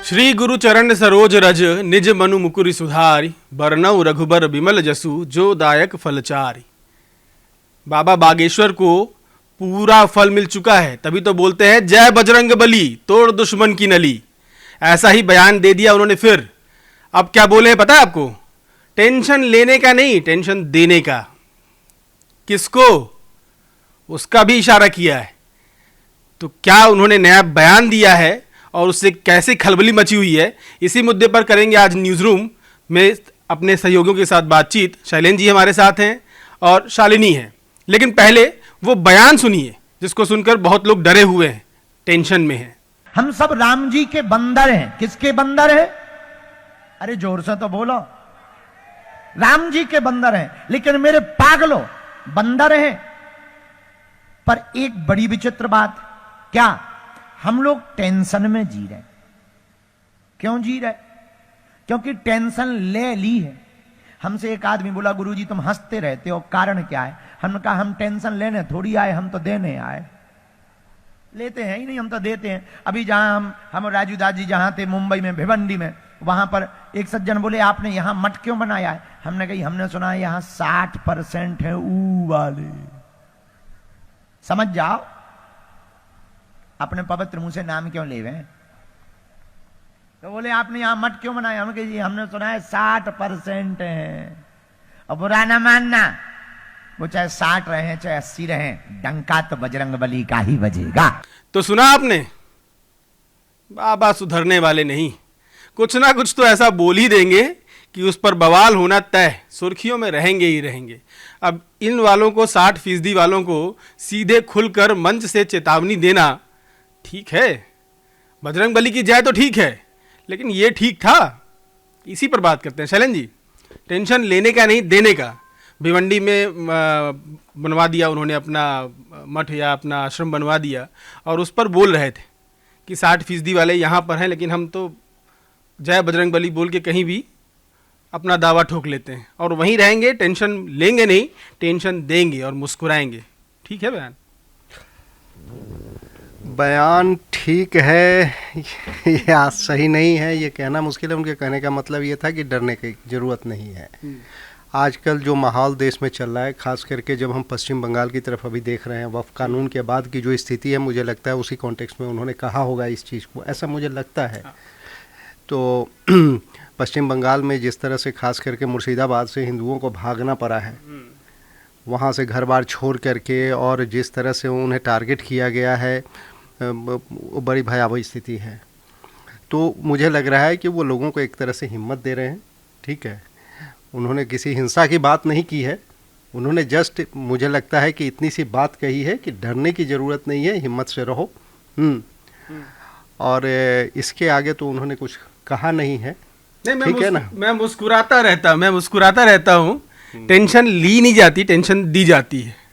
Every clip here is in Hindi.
श्री गुरु चरण सरोज रज निज मनु मुकुरि सुधारि बरनउँ रघुबर बिमल जसु जो दायक फलचारि। बाबा बागेश्वर को पूरा फल मिल चुका है, तभी तो बोलते हैं जय बजरंग बली तोड़ दुश्मन की नली। ऐसा ही बयान दे दिया उन्होंने। फिर अब क्या बोले हैं पता है आपको? टेंशन लेने का नहीं, टेंशन देने का। किसको? उसका भी इशारा किया है। तो क्या उन्होंने नया बयान दिया है और उससे कैसे खलबली मची हुई है, इसी मुद्दे पर करेंगे आज न्यूज़ रूम में अपने सहयोगियों के साथ बातचीत। शैलेंद्र जी हमारे साथ हैं और शालिनी है। लेकिन पहले वो बयान सुनिए जिसको सुनकर बहुत लोग डरे हुए हैं, टेंशन में हैं। हम सब राम जी के बंदर हैं। किसके बंदर हैं? अरे जोर से तो बोलो। राम जी के बंदर हैं। लेकिन मेरे पागलों, बंदर हैं पर एक बड़ी विचित्र बात, क्या हम लोग टेंशन में जी रहे? क्यों जी रहे? क्योंकि टेंशन ले ली है। हमसे एक आदमी बोला गुरुजी तुम हंसते रहते हो, कारण क्या है? हमने कहा हम टेंशन लेने थोड़ी आए, हम तो देने आए। लेते हैं ही नहीं, हम तो देते हैं। अभी जहां हम राजू दास जी जहां थे मुंबई में भिवंडी में, वहां पर एक सज्जन बोले आपने यहां मठ क्यों बनाया है? हमने कही हमने सुना है यहां 60% है ऊ वाले। समझ जाओ, अपने पवित्र मुंह से नाम क्यों ले गए? तो बोले आपने यहां मठ क्यों बनाया? हम कहे हमने सुना है 60% है। और बुरा ना मानना, वो चाहे 60 रहे चाहे 80 रहे, डंका तो बजरंग बली का ही बजेगा। तो सुना आपने, बाबा सुधरने वाले नहीं, कुछ ना कुछ तो ऐसा बोल ही देंगे कि उस पर बवाल होना तय, सुर्खियों में रहेंगे ही रहेंगे। अब इन वालों को 60% वालों को सीधे खुलकर मंच से चेतावनी देना ठीक है, बजरंग बली की जय तो ठीक है, लेकिन ये ठीक था? इसी पर बात करते हैं। शैलेंद्र जी, टेंशन लेने का नहीं देने का। भिवंडी में बनवा दिया उन्होंने अपना मठ या अपना आश्रम बनवा दिया और उस पर बोल रहे थे कि 60% वाले यहाँ पर हैं, लेकिन हम तो जय बजरंग बली बोल के कहीं भी अपना दावा ठोक लेते हैं और वहीं रहेंगे। टेंशन लेंगे नहीं, टेंशन देंगे और मुस्कुराएंगे। ठीक है बयान? बयान ठीक है या सही नहीं है ये कहना मुश्किल है। उनके कहने का मतलब ये था कि डरने की ज़रूरत नहीं है। आजकल जो माहौल देश में चल रहा है, ख़ास करके जब हम पश्चिम बंगाल की तरफ अभी देख रहे हैं, वक्फ कानून के बाद की जो स्थिति है, मुझे लगता है उसी कॉन्टेक्स्ट में उन्होंने कहा होगा इस चीज़ को, ऐसा मुझे लगता है। तो पश्चिम बंगाल में जिस तरह से खास करके मुर्शिदाबाद से हिंदुओं को भागना पड़ा है, वहाँ से घर बार छोड़ करके, और जिस तरह से उन्हें टारगेट किया गया है, वो बड़ी भयावह स्थिति है। तो मुझे लग रहा है कि वो लोगों को एक तरह से हिम्मत दे रहे हैं। ठीक है, उन्होंने किसी हिंसा की बात नहीं की है, उन्होंने जस्ट मुझे लगता है कि इतनी सी बात कही है कि डरने की ज़रूरत नहीं है, हिम्मत से रहो। और इसके आगे तो उन्होंने कुछ कहा नहीं है। ठीक है ना? मैं मुस्कुराता रहता हूँ। टेंशन ली नहीं जाती, टेंशन दी जाती है।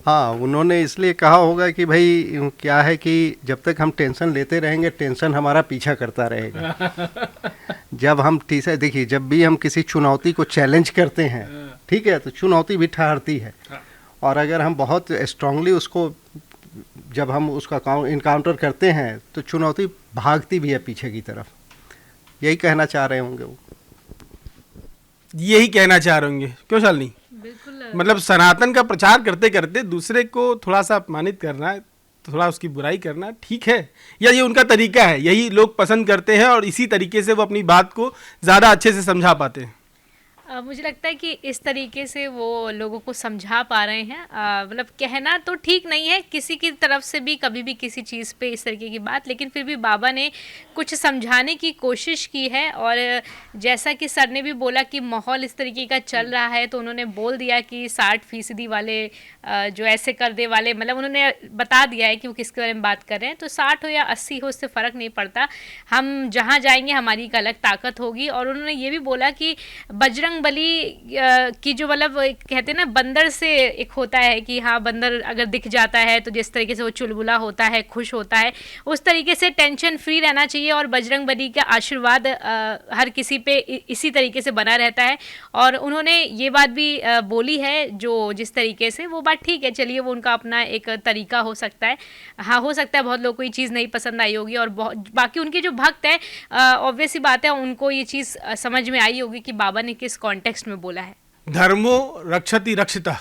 हाँ, उन्होंने इसलिए कहा होगा कि भाई क्या है कि जब तक हम टेंशन लेते रहेंगे, टेंशन हमारा पीछा करता रहेगा। जब हम देखिए, जब भी हम किसी चुनौती को चैलेंज करते हैं, ठीक है, तो चुनौती भी ठहरती है। और अगर हम बहुत स्ट्रांगली उसको, जब हम उसका इनकाउंटर करते हैं, तो चुनौती भागती भी है पीछे की तरफ। यही कहना चाह रहे होंगे वो। यही कहना चाह रहे होंगे। क्यों शालिनी? बिल्कुल। मतलब सनातन का प्रचार करते करते दूसरे को थोड़ा सा अपमानित करना, थोड़ा उसकी बुराई करना ठीक है, या ये उनका तरीका है? यही लोग पसंद करते हैं और इसी तरीके से वो अपनी बात को ज़्यादा अच्छे से समझा पाते हैं। मुझे लगता है कि इस तरीके से वो लोगों को समझा पा रहे हैं। मतलब कहना तो ठीक नहीं है किसी की तरफ से भी कभी भी किसी चीज़ पे इस तरीके की बात, लेकिन फिर भी बाबा ने कुछ समझाने की कोशिश की है। और जैसा कि सर ने भी बोला कि माहौल इस तरीके का चल रहा है, तो उन्होंने बोल दिया कि 60% वाले जो ऐसे कर दे वाले, मतलब उन्होंने बता दिया है कि वो किसके बारे में बात कर रहे हैं। तो 60 हो या 80 हो, उससे फ़र्क नहीं पड़ता। हम जहाँ जाएंगे हमारी एक अलग ताकत होगी। और उन्होंने ये भी बोला कि बजरंग बजरंग बली की जो मतलब कहते हैं ना, बंदर से एक होता है कि हाँ, बंदर अगर दिख जाता है तो जिस तरीके से वो चुलबुला होता है, खुश होता है, उस तरीके से टेंशन फ्री रहना चाहिए। और बजरंग बली का आशीर्वाद हर किसी पे इसी तरीके से बना रहता है। और उन्होंने ये बात भी बोली है, जो जिस तरीके से, वो बात ठीक है, चलिए, वो उनका अपना एक तरीका हो सकता है। हाँ, हो सकता है बहुत लोग को ये चीज़ नहीं पसंद आई होगी, और बाकी उनके जो भक्त हैं, ऑब्वियस ही बात है, उनको ये चीज़ समझ में आई होगी कि बाबा ने किस कॉन्टेक्स्ट में बोला है। धर्मो रक्षति रक्षिता,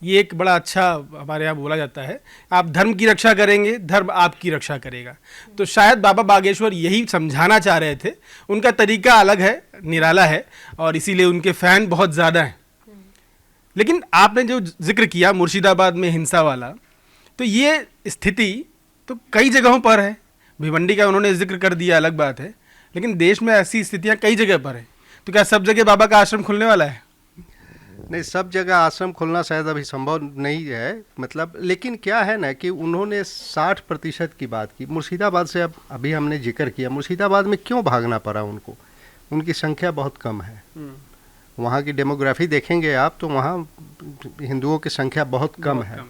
ये एक बड़ा अच्छा हमारे यहाँ बोला जाता है। आप धर्म की रक्षा करेंगे, धर्म आपकी रक्षा करेगा। तो शायद बाबा बागेश्वर यही समझाना चाह रहे थे। उनका तरीका अलग है, निराला है, और इसीलिए उनके फैन बहुत ज़्यादा हैं। लेकिन आपने जो जिक्र किया मुर्शिदाबाद में हिंसा वाला, तो ये स्थिति तो कई जगहों पर है। भिवंडी का उन्होंने जिक्र कर दिया, अलग बात है, लेकिन देश में ऐसी स्थितियां कई जगह पर है। तो क्या सब जगह बाबा का आश्रम खुलने वाला है? नहीं, सब जगह आश्रम खुलना शायद अभी संभव नहीं है, मतलब, लेकिन क्या है ना कि उन्होंने 60% की बात की। मुर्शिदाबाद से अब अभी हमने जिक्र किया, मुर्शिदाबाद में क्यों भागना पड़ा उनको? उनकी संख्या बहुत कम है। वहाँ की डेमोग्राफी देखेंगे आप तो वहाँ हिंदुओं की संख्या बहुत कम है।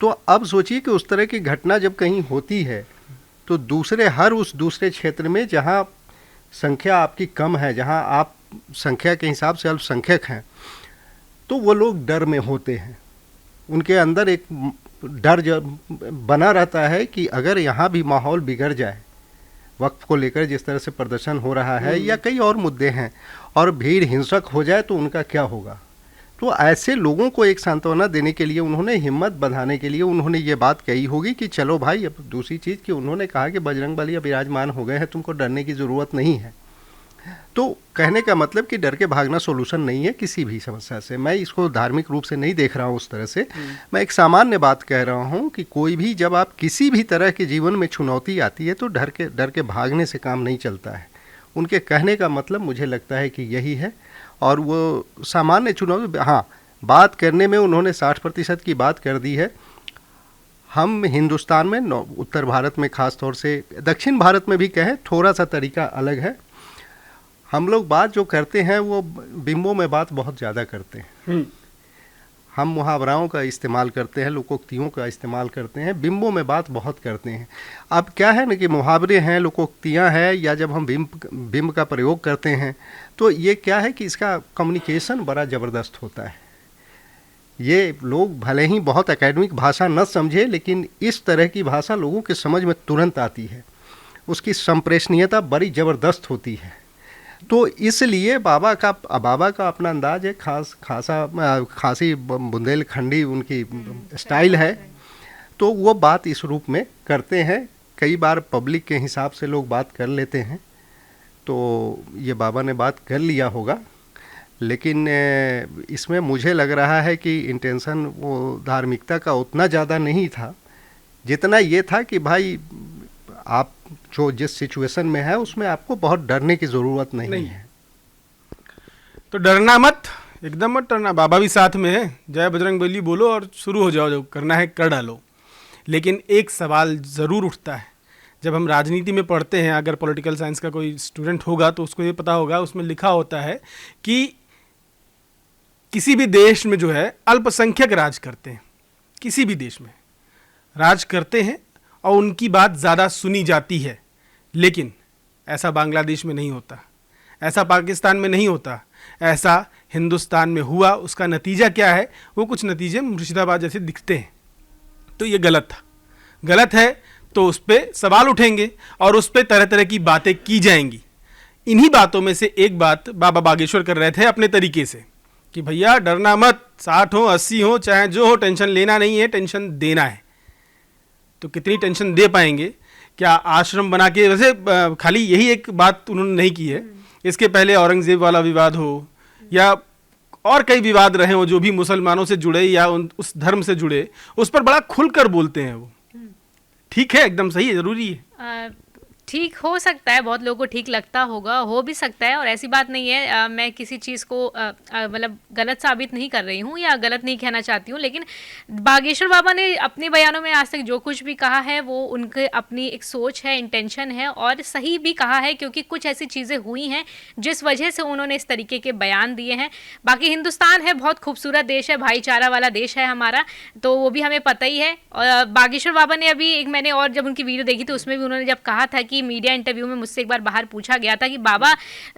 तो अब सोचिए कि उस तरह की घटना जब कहीं होती है तो उस दूसरे क्षेत्र में जहाँ संख्या आपकी कम है, जहाँ आप संख्या के हिसाब से अल्पसंख्यक हैं, तो वो लोग डर में होते हैं। उनके अंदर एक डर बना रहता है कि अगर यहाँ भी माहौल बिगड़ जाए, वक्फ को लेकर जिस तरह से प्रदर्शन हो रहा है या कई और मुद्दे हैं, और भीड़ हिंसक हो जाए तो उनका क्या होगा। तो ऐसे लोगों को एक सांत्वना देने के लिए, उन्होंने हिम्मत बढ़ाने के लिए उन्होंने ये बात कही होगी कि चलो भाई। अब दूसरी चीज़ कि उन्होंने कहा कि बजरंग बली अब विराजमान हो गए हैं, तुमको डरने की ज़रूरत नहीं है। तो कहने का मतलब कि डर के भागना सोल्यूशन नहीं है किसी भी समस्या से। मैं इसको धार्मिक रूप से नहीं देख रहा हूँ उस तरह से। मैं एक सामान्य बात कह रहा हूँ कि कोई भी, जब आप किसी भी तरह के जीवन में चुनौती आती है तो डर के भागने से काम नहीं चलता है। उनके कहने का मतलब मुझे लगता है कि यही है। और वो सामान्य चुनौती, हाँ, बात करने में उन्होंने 60% की बात कर दी है। हम हिंदुस्तान में, उत्तर भारत में ख़ास तौर से, दक्षिण भारत में भी कहें, थोड़ा सा तरीका अलग है। हम लोग बात जो करते हैं वो बिंबों में बात बहुत ज़्यादा करते हैं। हम मुहावराओं का इस्तेमाल करते हैं, लोकोक्तियों का इस्तेमाल करते हैं, बिंबों में बात बहुत करते हैं। अब क्या है ना कि मुहावरे हैं, लोकोक्तियाँ हैं, या जब हम बिंब का प्रयोग करते हैं तो ये क्या है कि इसका कम्युनिकेशन बड़ा ज़बरदस्त होता है। ये लोग भले ही बहुत एकेडमिक भाषा न समझे, लेकिन इस तरह की भाषा लोगों के समझ में तुरंत आती है। उसकी संप्रेषणीयता बड़ी ज़बरदस्त होती है। तो इसलिए बाबा का अपना अंदाज है, खासी बुंदेलखंडी उनकी स्टाइल है। तो वो बात इस रूप में करते हैं। कई बार पब्लिक के हिसाब से लोग बात कर लेते हैं, तो ये बाबा ने बात कर लिया होगा। लेकिन इसमें मुझे लग रहा है कि इंटेंशन वो धार्मिकता का उतना ज़्यादा नहीं था, जितना ये था कि भाई आप जो जिस सिचुएशन में है उसमें आपको बहुत डरने की ज़रूरत नहीं है। तो डरना मत, एकदम मत डरना। बाबा भी साथ में है। जय बजरंग बली बोलो और शुरू हो जाओ, जो करना है कर डालो। लेकिन एक सवाल ज़रूर उठता है, जब हम राजनीति में पढ़ते हैं, अगर पॉलिटिकल साइंस का कोई स्टूडेंट होगा तो उसको ये पता होगा, उसमें लिखा होता है कि किसी भी देश में जो है अल्पसंख्यक राज करते हैं, किसी भी देश में राज करते हैं और उनकी बात ज़्यादा सुनी जाती है। लेकिन ऐसा बांग्लादेश में नहीं होता, ऐसा पाकिस्तान में नहीं होता, ऐसा हिंदुस्तान में हुआ। उसका नतीजा क्या है? वो कुछ नतीजे मुर्शिदाबाद जैसे दिखते हैं। तो ये गलत था, गलत है, तो उस पर सवाल उठेंगे और उस पर तरह तरह की बातें की जाएंगी। इन्हीं बातों में से एक बात बाबा बागेश्वर कर रहे थे अपने तरीके से कि भैया डरना मत, 60 हो 80 हो चाहे जो हो, टेंशन लेना नहीं है, टेंशन देना है। तो कितनी टेंशन दे पाएंगे? क्या आश्रम बना के, वैसे खाली यही एक बात उन्होंने नहीं की है, इसके पहले औरंगजेब वाला विवाद हो या और कई विवाद रहे हो जो भी मुसलमानों से जुड़े या उस धर्म से जुड़े, उस पर बड़ा खुलकर बोलते हैं वो। ठीक है, एकदम सही है, जरूरी है। ठीक हो सकता है, बहुत लोगों को ठीक लगता होगा, हो भी सकता है, और ऐसी बात नहीं है। मैं किसी चीज़ को मतलब गलत साबित नहीं कर रही हूँ या गलत नहीं कहना चाहती हूँ, लेकिन बागेश्वर बाबा ने अपने बयानों में आज तक जो कुछ भी कहा है वो उनके अपनी एक सोच है, इंटेंशन है, और सही भी कहा है, क्योंकि कुछ ऐसी चीज़ें हुई हैं जिस वजह से उन्होंने इस तरीके के बयान दिए हैं। बाकी हिंदुस्तान है, बहुत खूबसूरत देश है, भाईचारा वाला देश है हमारा, तो वो भी हमें पता ही है। और बागेश्वर बाबा ने अभी एक, मैंने और जब उनकी वीडियो देखी तो उसमें भी उन्होंने जब कहा था कि मीडिया इंटरव्यू में मुझसे एक बार बाहर पूछा गया था कि बाबा,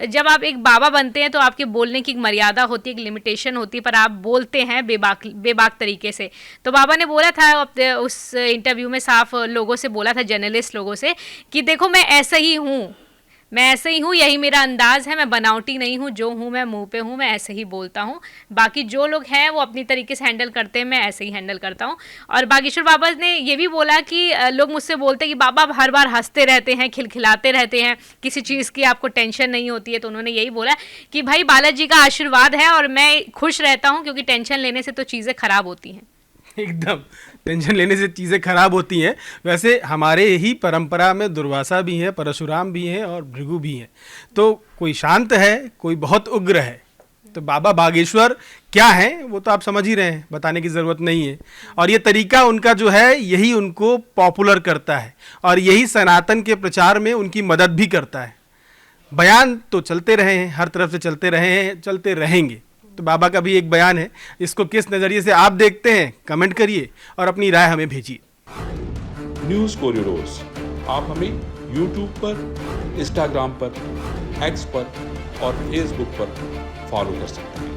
जब आप एक बाबा बनते हैं तो आपके बोलने की एक मर्यादा होती है, एक लिमिटेशन होती है, पर आप बोलते हैं बेबाक तरीके से। तो बाबा ने बोला था उस इंटरव्यू में, साफ लोगों से बोला था, जर्नलिस्ट लोगों से, कि देखो मैं ऐसा ही हूँ, मैं ऐसे ही हूँ, यही मेरा अंदाज़ है, मैं बनावटी नहीं हूँ, जो हूँ मैं मुंह पे हूँ, मैं ऐसे ही बोलता हूँ। बाकी जो लोग हैं वो अपनी तरीके से हैंडल करते हैं, मैं ऐसे ही हैंडल करता हूँ। और बागेश्वर बाबा ने ये भी बोला कि लोग मुझसे बोलते हैं कि बाबा आप हर बार हंसते रहते हैं, खिलखिलाते रहते हैं, किसी चीज़ की आपको टेंशन नहीं होती है। तो उन्होंने यही बोला कि भाई बालाजी का आशीर्वाद है और मैं खुश रहता हूँ, क्योंकि टेंशन लेने से तो चीज़ें खराब होती हैं। एकदम, टेंशन लेने से चीज़ें खराब होती हैं। वैसे हमारे ही परंपरा में दुर्वासा भी हैं, परशुराम भी हैं और भृगु भी हैं। तो कोई शांत है, कोई बहुत उग्र है। तो बाबा बागेश्वर क्या है वो तो आप समझ ही रहे हैं, बताने की ज़रूरत नहीं है। और ये तरीका उनका जो है यही उनको पॉपुलर करता है और यही सनातन के प्रचार में उनकी मदद भी करता है। बयान तो चलते रहे हैं, हर तरफ से चलते रहे हैं, चलते रहेंगे। तो बाबा का भी एक बयान है, इसको किस नज़रिए से आप देखते हैं कमेंट करिए और अपनी राय हमें भेजिए। न्यूज़ कॉरिडोर्स आप हमें यूट्यूब पर, इंस्टाग्राम पर, एक्स पर और फेसबुक पर फॉलो कर सकते हैं।